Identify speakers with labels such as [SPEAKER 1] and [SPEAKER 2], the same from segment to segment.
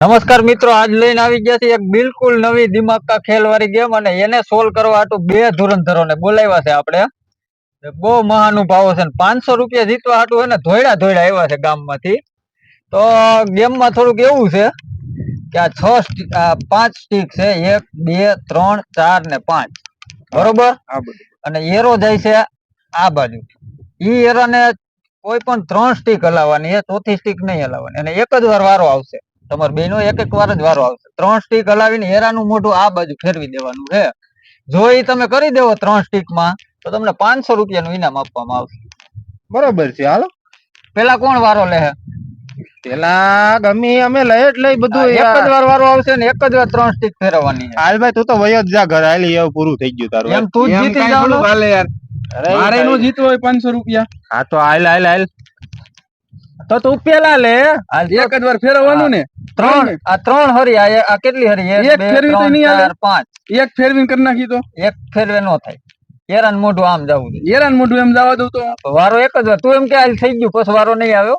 [SPEAKER 1] નમસ્કાર મિત્રો, આજ લઈને આવી ગયા છે એક બિલકુલ નવી દિમાગ કા ખેલ વાળી ગેમ અને એને સોલ્વ કરવા હાટુ બે ધુરંધરોને બોલાવ્યા છે આપણે. બહુ મહાનુભાવો છે. 500 રૂપિયા જીતવા હાટુ હે ને ધોયડા ધોયડા આવ્યા છે ગામમાંથી. તો ગેમમાં થોડુંક એવું છે કે આ 5 સ્ટીક છે, 1 2 3 4 ને 5, બરોબર. અને એરો જાય છે આ બાજુ. ઈ એરાને કોઈ પણ 3 સ્ટીક હલાવવાની છે, ચોથી સ્ટીક નહીં હલાવવાની, અને એક જ વાર વારો આવશે. તમારે બેનો એક એક વાર જ વારો આવશે. 3 સ્ટીક હલાવીને હેરાનું મોઢું આ બાજુ ફેરવી દેવાનું છે. જો એ તમે કરી દેવો 3 સ્ટીક માં તો તમને 500 રૂપિયાનું ઇનામ આપવામાં આવશે.
[SPEAKER 2] બરોબર છે, હાલો.
[SPEAKER 1] પેલા કોણ વારો લે?
[SPEAKER 2] પેલા ગમે અમે લઈ જ લઈ બધું.
[SPEAKER 1] એક જ વાર વારો આવશે ને એક જ વાર 3 સ્ટીક ફેરવવાની છે.
[SPEAKER 2] હાલ ભાઈ તું તો વયો જ જા ઘર, હાલી એવું પૂરું થઈ ગયું તારું.
[SPEAKER 1] એમ તું જ જીતી જાવ
[SPEAKER 2] હાલે યાર.
[SPEAKER 3] મારે નો જીતવો હોય 500 રૂપિયા.
[SPEAKER 2] હા તો હાલ હાલ હાલ.
[SPEAKER 3] તો તું પેલા લે, એક જ વાર ફેરવવાનું ને.
[SPEAKER 1] 3 આ 3 હરી, આ કેટલી હરી? 1
[SPEAKER 3] એક
[SPEAKER 1] 2
[SPEAKER 3] ફેરવી તો
[SPEAKER 1] 3
[SPEAKER 3] નહીં હાલે.
[SPEAKER 1] 4 5.
[SPEAKER 3] એક ફેરવીને કરી નાખી તો
[SPEAKER 1] એક ફેરવે નો થાય. હેરાન મોઢું આમ જવું છે.
[SPEAKER 3] હેરાન મોઢું એમ જવા દઉં તો
[SPEAKER 1] વારો એક જ વાર. તું એમ કે હાલ થઈ ગયું, પછી વારો નહીં આવ્યો.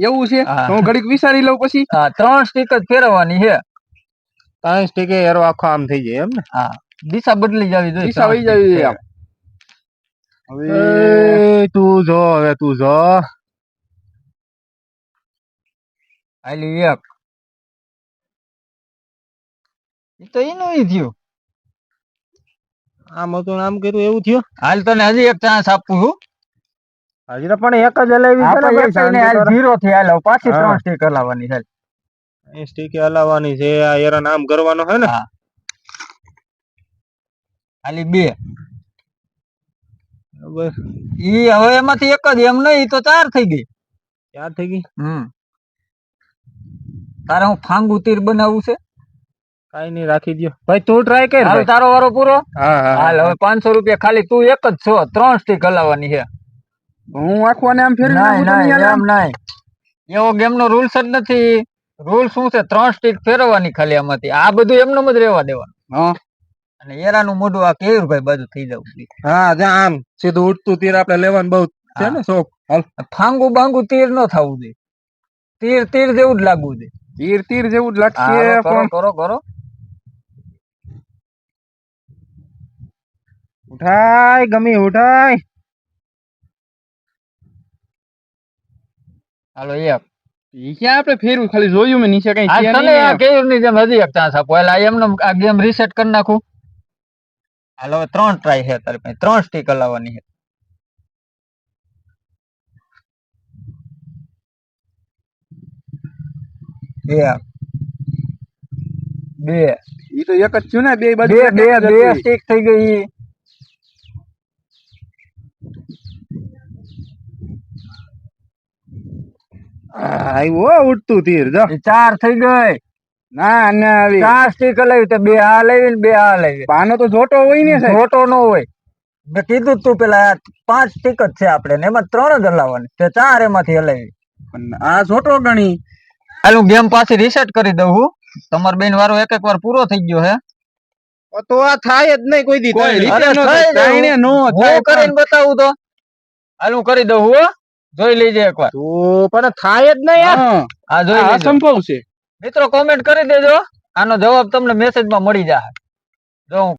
[SPEAKER 3] એવું છે.
[SPEAKER 1] હા.
[SPEAKER 3] તો હું ઘડીક વિચારી લઉં પછી.
[SPEAKER 1] હા, 3 સ્ટીક જ ફેરવવાની છે.
[SPEAKER 2] 3 સ્ટીકે એરો આખો આમ થઈ જાય એમ ને.
[SPEAKER 1] હા, દિશા બદલી જવી જોઈએ.
[SPEAKER 3] દિશા વહી જવી જોઈએ આમ.
[SPEAKER 2] હવે તું જો, હવે તું જો.
[SPEAKER 1] હાલી એક. ઈ તો એનું ઈ થયું.
[SPEAKER 2] આમ હતું ને આમ કર્યું એવું થયું.
[SPEAKER 1] હાલ તને હજી એક ચાન્સ આપું છું.
[SPEAKER 2] હજી તો પણ એક જ હલાવી છે ને
[SPEAKER 1] આપણે
[SPEAKER 2] ભાઈ.
[SPEAKER 1] એક ને હાલ 0 થી હાલો, પાછી 3 સ્ટીક હલાવવાની છે.
[SPEAKER 2] એ સ્ટીકે હલાવવાની છે, આ એરા નામ કરવાનો છે ને.
[SPEAKER 1] હા, હાલી 2.
[SPEAKER 2] બસ
[SPEAKER 1] ઈ હવે એમાંથી એક જ, એમ નહીં તો 4 થઈ ગઈ.
[SPEAKER 2] યાદ થઈ ગઈ.
[SPEAKER 1] તારે હું ફાંગુ તીર બનાવવું છે?
[SPEAKER 2] કઈ નહીં, રાખી દયો ભાઈ, તું ટ્રાય કર.
[SPEAKER 1] હાલ તારો વારો પૂરો.
[SPEAKER 2] હા હા
[SPEAKER 1] હાલ હવે 500 રૂપિયા ખાલી. તું એક જ છો, 3 સ્ટીક હલાવવાની છે.
[SPEAKER 3] હું આખો ને આમ ફેરવી નાખું તો નહીં
[SPEAKER 1] નહીં,
[SPEAKER 3] હાલે.
[SPEAKER 1] એમ નહીં. એવો ગેમ નો રૂલ્સ જ નથી. રૂલ શું છે? 3 સ્ટીક ફેરવવાની ખાલી આમાંથી. આ બધું એમનેમ જ રહેવા દેવાનું.
[SPEAKER 3] હા.
[SPEAKER 1] અને એરાનું મોઢું આ કેયુરભાઈ બાજુ થઈ જવું.
[SPEAKER 2] હા, જા આમ સીધું ઉઠતું તીર આપણે લેવાનું બહુ છે ને શોખ. હાલ
[SPEAKER 1] ફાંગુ બાંગુ તીર ન થવું જોઈએ. તીર તીર જેવું જ લાગવું જોઈએ.
[SPEAKER 3] તીર તીર જેવું જ લાગશે
[SPEAKER 1] કરો
[SPEAKER 3] પણ
[SPEAKER 1] કરો કરો.
[SPEAKER 2] ઉઠાય ગમી, ઉઠાય.
[SPEAKER 1] હાલો એક.
[SPEAKER 3] ઈ ક્યાં આપણે ફેરવું, ખાલી જોયું મેં નીચે કઈ
[SPEAKER 1] આ
[SPEAKER 3] છે
[SPEAKER 1] તને આ
[SPEAKER 3] નહીં.
[SPEAKER 1] કેયુરની જેમ હજી એક ચાન્સ આપો. એટલે એમને આ ગેમ રીસેટ કરી નાખું. હાલો હવે 3 ટ્રાય છે તારી પાસે. 3 સ્ટીક હલાવવાની છે. એક 2.
[SPEAKER 3] ઈ તો એક જ થયું ને, બે બાજુ
[SPEAKER 1] બે સ્ટીક થઈ ગઈ.
[SPEAKER 2] આવ્યો ઉઠતું તીર જો.
[SPEAKER 1] 4 થઈ ગઈ.
[SPEAKER 3] ના ના આવી
[SPEAKER 1] 4 સ્ટીક હલાવી તો 2 આ હલાવી ને 2 આ હલાવી.
[SPEAKER 3] પાનો તો જોટો હોય ને સાહેબ.
[SPEAKER 1] ખોટો ન હોય. મેં કીધું તું પેલા 5 સ્ટીક જ છે આપણે ને, એમાં 3 જ હલાવવાની. તે 4 એમાંથી હલાવી.
[SPEAKER 3] આ જોટો ગણી.
[SPEAKER 1] હાલું ગેમ પાછી રીસેટ કરી દઉં હું. તમારો બેન વારો એક એક વાર પૂરો થઈ ગયો હે.
[SPEAKER 2] તો આ થાય જ નહીં કોઈ દી.
[SPEAKER 3] કોઈ રીતે
[SPEAKER 1] અરે
[SPEAKER 3] નો
[SPEAKER 1] થઈ
[SPEAKER 3] થાય,
[SPEAKER 1] જાય.
[SPEAKER 3] કાંઈ નો
[SPEAKER 1] હું
[SPEAKER 3] થાય
[SPEAKER 1] કરીને બતાવું તો. હાલું કરી દઉં હું. જોઈ લેજે એકવાર.
[SPEAKER 2] તો પણ થાય જ નહીં યાર.
[SPEAKER 3] હા,
[SPEAKER 1] આ જોઈ
[SPEAKER 3] આ
[SPEAKER 1] લેજો.
[SPEAKER 3] અસંભવ છે.
[SPEAKER 1] મિત્રો કોમેન્ટ કરી દેજો. આનો જવાબ તમને મેસેજમાં મળી જશે. જો હું